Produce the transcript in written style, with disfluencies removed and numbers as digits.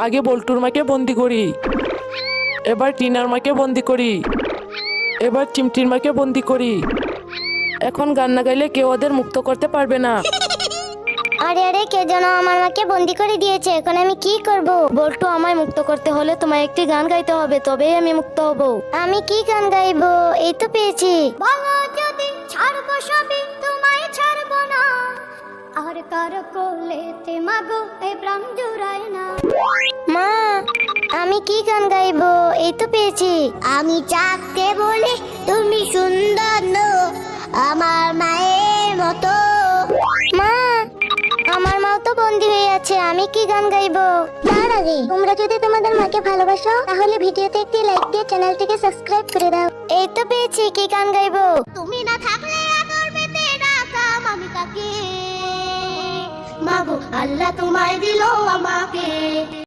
আগে বল্টুর মাকে বন্দি করি, এবার টিনার মাকে বন্দি করি, এবার চিমটির মাকে বন্দি করি। এখন গান না গাইলে কেউ ওদের মুক্ত করতে পারবে না। আরে আরে, কে যেন আমার মাকে বন্দি করে দিয়েছে, এখন আমি কি করব? বল্টু, আমায় মুক্ত করতে হলে তোমায় একটি গান গাইতে হবে, তবেই আমি মুক্ত হব। আমি কি গান গাইবো? এই তো পেয়েছি। বলো যদি ছাড়বো সবই, তোমায় ছাড়বো না, আর কার কোলেতে মাগো এই প্রাণ জুড়ায় না। মা, আমি কি গান গাইবো? এই তো পেয়েছি। আমি চাকতে বলি তুমি সুন্দর নো, আমার মায়ের মতো। মা, আমার মাও তো বন্দি হয়ে আছে, আমি কি গান গাইবো? তার আগে তোমরা যদি তোমাদের মাকে ভালোবাসো তাহলে ভিডিওতে একটি লাইক দিয়ে চ্যানেলটিকে সাবস্ক্রাইব করে দাও। এই তো পেয়েছি, কি গান গাইবো? তুমি না থাকলে আদর পেতে রাখাম আমি কাকে, মাগো আল্লাহ তোমায় দিলো আমাকে।